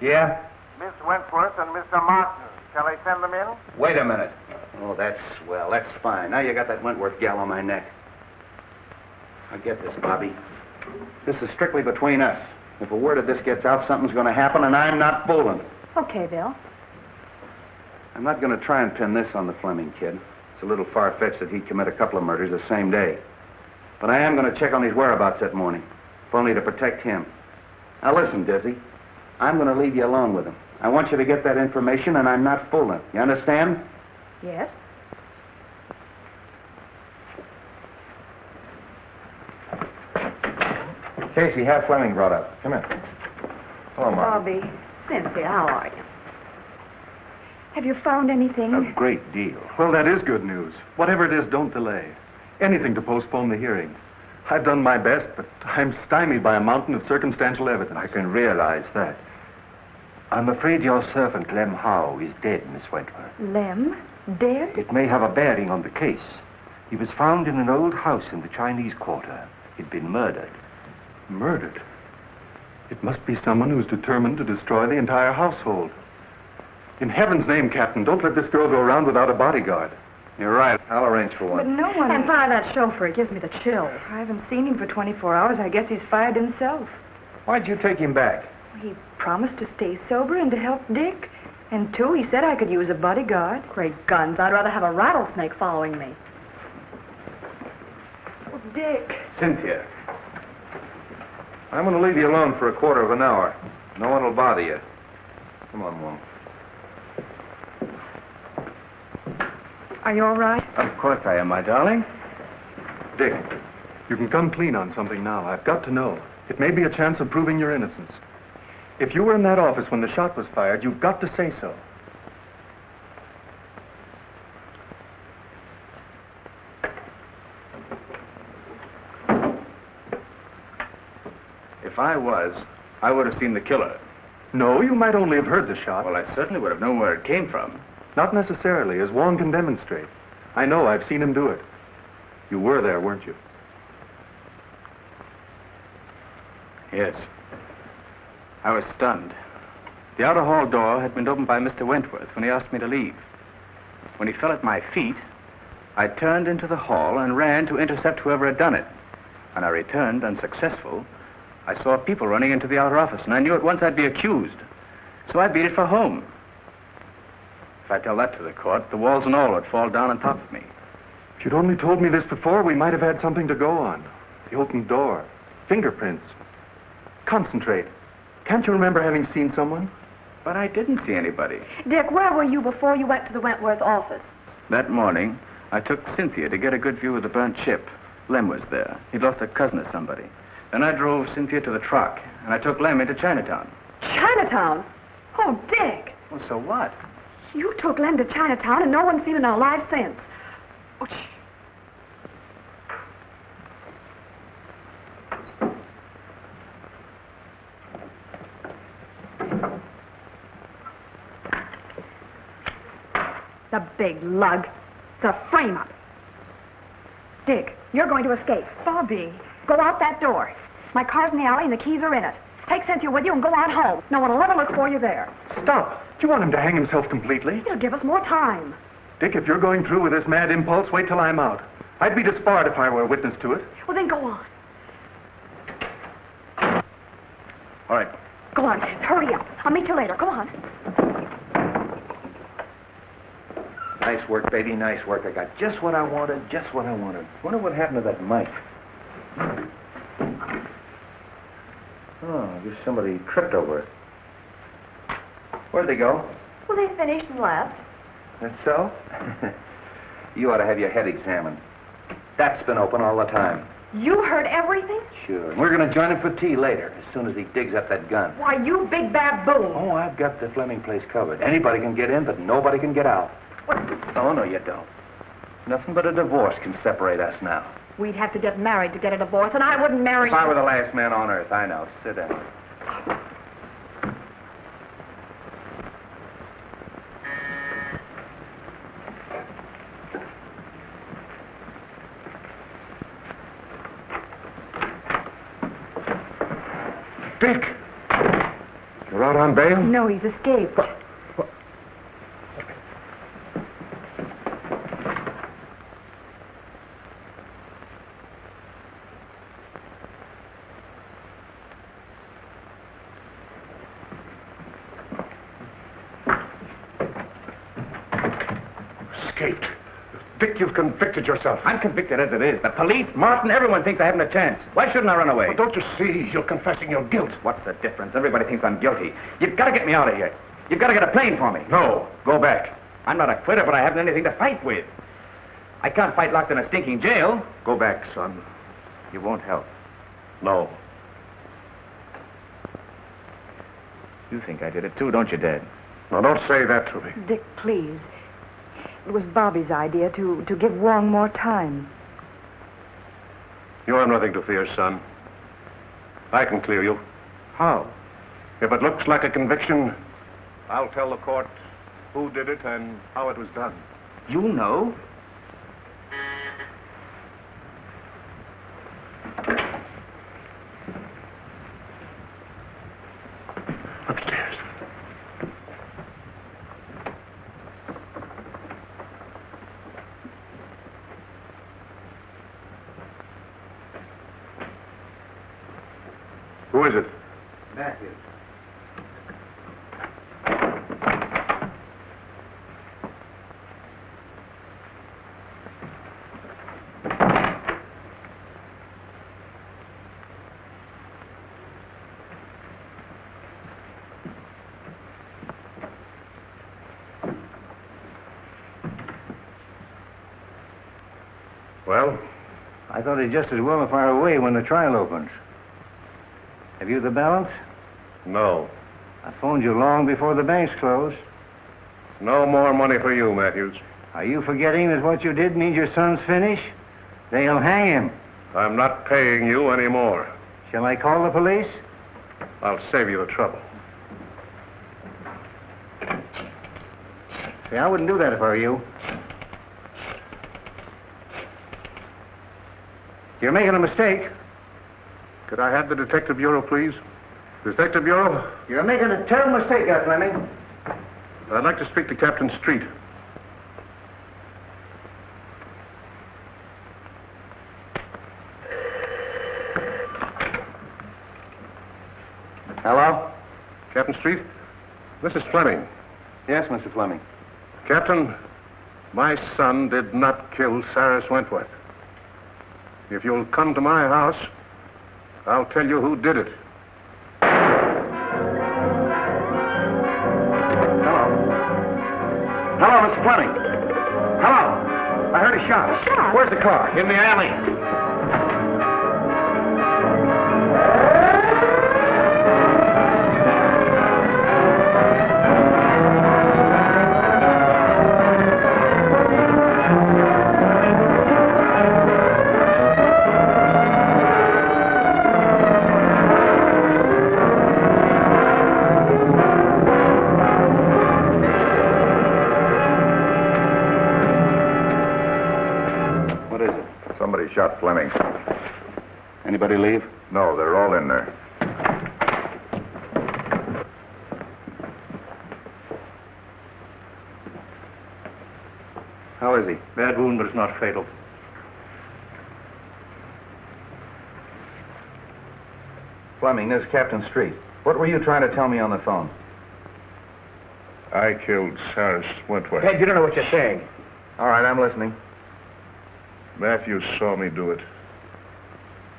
Yeah? Miss Wentworth and Mr. Martin. Shall I send them in? Wait a minute. Oh, that's swell. That's fine. Now you got that Wentworth gal on my neck. Now get this, Bobbie. This is strictly between us. If a word of this gets out, something's going to happen, and I'm not fooling. Okay, Bill. I'm not going to try and pin this on the Fleming kid. It's a little far-fetched that he'd commit a couple of murders the same day. But I am going to check on his whereabouts that morning, if only to protect him. Now listen, Dizzy. I'm going to leave you alone with him. I want you to get that information, and I'm not fooling. You understand? Yes. Casey, have Fleming brought up. Come in. Hello, Mark. Bobbie, Cynthia, how are you? Have you found anything? A great deal. Well, that is good news. Whatever it is, don't delay. Anything to postpone the hearing. I've done my best, but I'm stymied by a mountain of circumstantial evidence. I can realize that. I'm afraid your servant, Lem Howe, is dead, Miss Wentworth. Lem? Dead? It may have a bearing on the case. He was found in an old house in the Chinese Quarter. He'd been murdered. Murdered? It must be someone who's determined to destroy the entire household. In heaven's name, Captain, don't let this girl go around without a bodyguard. You're right. I'll arrange for one. But no one... And fire that chauffeur. It gives me the chills. I haven't seen him for 24 hours. I guess he's fired himself. Why'd you take him back? He promised to stay sober and to help Dick. And, too, he said I could use a bodyguard. Great guns. I'd rather have a rattlesnake following me. Oh, Dick. Cynthia. I'm going to leave you alone for a quarter of an hour. No one will bother you. Come on, Wong. Are you all right? Of course I am, my darling. Dick, you can come clean on something now. I've got to know. It may be a chance of proving your innocence. If you were in that office when the shot was fired, you've got to say so. If I was, I would have seen the killer. No, you might only have heard the shot. Well, I certainly would have known where it came from. Not necessarily, as Wong can demonstrate. I know, I've seen him do it. You were there, weren't you? Yes. I was stunned. The outer hall door had been opened by Mr. Wentworth when he asked me to leave. When he fell at my feet, I turned into the hall and ran to intercept whoever had done it. When I returned, unsuccessful, I saw people running into the outer office, and I knew at once I'd be accused. So I beat it for home. If I tell that to the court, the walls and all would fall down on top of me. If you'd only told me this before, we might have had something to go on. The open door, fingerprints. Concentrate. Can't you remember having seen someone? But I didn't see anybody. Dick, where were you before you went to the Wentworth office? That morning, I took Cynthia to get a good view of the burnt ship. Lem was there. He'd lost a cousin or somebody. Then I drove Cynthia to the truck, and I took Lem into Chinatown. Chinatown? Oh, Dick. Well, so what? You took Lem to Chinatown and no one's seen him alive since. Oh, the big lug. It's a frame-up. Dick, you're going to escape. Bobbie. Go out that door. My car's in the alley and the keys are in it. Take Cynthia with you and go on home. No one will ever look for you there. Stop. Do you want him to hang himself completely? It'll give us more time. Dick, if you're going through with this mad impulse, wait till I'm out. I'd be disbarred if I were a witness to it. Well, then go on. All right. Go on. Hurry up. I'll meet you later. Go on. Nice work, baby, nice work. I got just what I wanted, just what I wanted. Wonder what happened to that mic. Oh, I guess somebody tripped over it. Where'd they go? Well, they finished and left. That's so? You ought to have your head examined. That's been open all the time. You heard everything? Sure. And we're going to join him for tea later, as soon as he digs up that gun. Why, you big baboon. Oh, I've got the Fleming place covered. Anybody can get in, but nobody can get out. What? Oh, no, you don't. Nothing but a divorce can separate us now. We'd have to get married to get a divorce, and I wouldn't marry If you. I were the last man on earth, I know. Sit down. Dick! You're out on bail? No, he's escaped. Escaped. Dick, you've convicted yourself. I'm convicted as it is. The police, Martin, everyone thinks I haven't a chance. Why shouldn't I run away? Well, don't you see? You're confessing your guilt. What's the difference? Everybody thinks I'm guilty. You've got to get me out of here. You've got to get a plane for me. No, go back. I'm not a quitter, but I haven't anything to fight with. I can't fight locked in a stinking jail. Go back, son. You won't help. No. You think I did it too, don't you, Dad? Now, don't say that to me. Dick, please. It was Bobbie's idea to give Wong more time. You have nothing to fear, son. I can clear you. How? If it looks like a conviction, I'll tell the court who did it and how it was done. You know? Upstairs. Who is it? Mack is. Well? I thought he'd just as well fire away when the trial opens. Have you the balance? No. I phoned you long before the banks closed. No more money for you, Matthews. Are you forgetting that what you did means your son's finished? They'll hang him. I'm not paying you anymore. Shall I call the police? I'll save you the trouble. See, I wouldn't do that if I were you. You're making a mistake. Could I have the Detective Bureau, please? Detective Bureau? You're making a terrible mistake, Fleming. I'd like to speak to Captain Street. Hello? Captain Street? This is Fleming. Yes, Mr. Fleming. Captain, my son did not kill Cyrus Wentworth. If you'll come to my house, I'll tell you who did it. Hello, Mr. Fleming. Hello. I heard a shot. A shot? Where's the car? In the alley. Somebody shot Fleming. Anybody leave? No, they're all in there. How is he? Bad wound, but it's not fatal. Fleming, this is Captain Street. What were you trying to tell me on the phone? I killed Cyrus Wentworth. Ted, you don't know what you're saying. All right, I'm listening. Matthews saw me do it.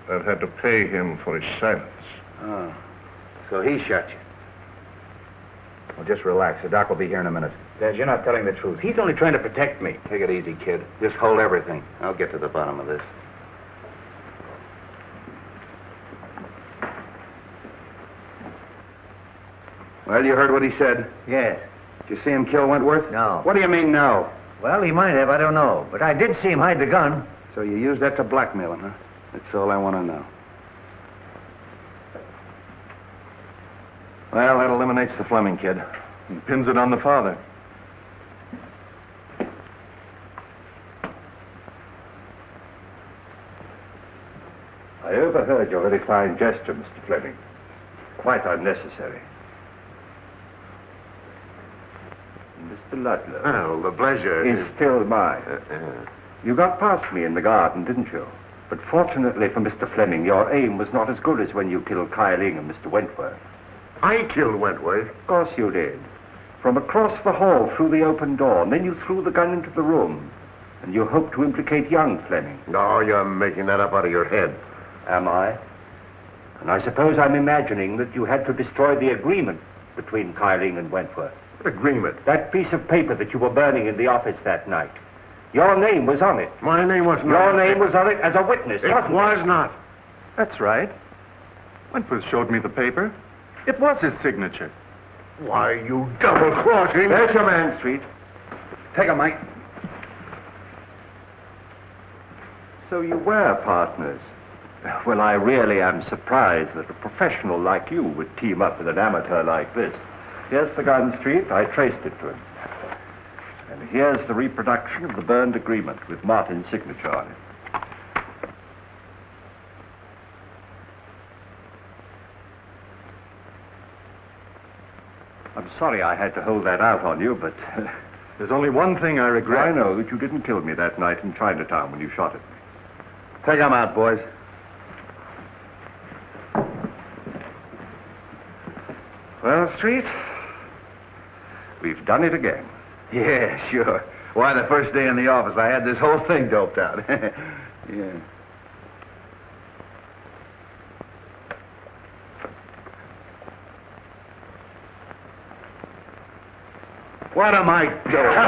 I've had to pay him for his silence. Oh, so he shot you. Well, just relax. The doc will be here in a minute. Dad, you're not telling the truth. He's only trying to protect me. Take it easy, kid. Just hold everything. I'll get to the bottom of this. Well, you heard what he said? Yes. Did you see him kill Wentworth? No. What do you mean, no? Well, he might have. I don't know. But I did see him hide the gun. So you used that to blackmail him, huh? That's all I want to know. Well, that eliminates the Fleming kid. And pins it on the father. I overheard your very fine gesture, Mr. Fleming. Quite unnecessary. Mr. Ludlow. Well, the pleasure is still mine. You got past me in the garden, didn't you? But fortunately for Mr. Fleming, your aim was not as good as when you killed Kyling and Mr. Wentworth. I killed Wentworth? Of course you did. From across the hall through the open door, and then you threw the gun into the room. And you hoped to implicate young Fleming. No, you're making that up out of your head. Am I? And I suppose I'm imagining that you had to destroy the agreement between Kyling and Wentworth. What agreement? That piece of paper that you were burning in the office that night. Your name was on it. My name was not. Your name was on it as a witness, It was not. That's right. Wentworth showed me the paper. It was his signature. Why, you double-crossing... There's your man, Street. Take him, Mike. So you were partners. Well, I really am surprised that a professional like you would team up with an amateur like this. Here's the gun, Street. I traced it to him. And here's the reproduction of the burned agreement with Martin's signature on it. I'm sorry I had to hold that out on you, but... There's only one thing I regret. I know that you didn't kill me that night in Chinatown when you shot at me. Take him out, boys. Well, Street, we've done it again. Yeah, sure. Why, the first day in the office, I had this whole thing doped out. Yeah. What am I doing?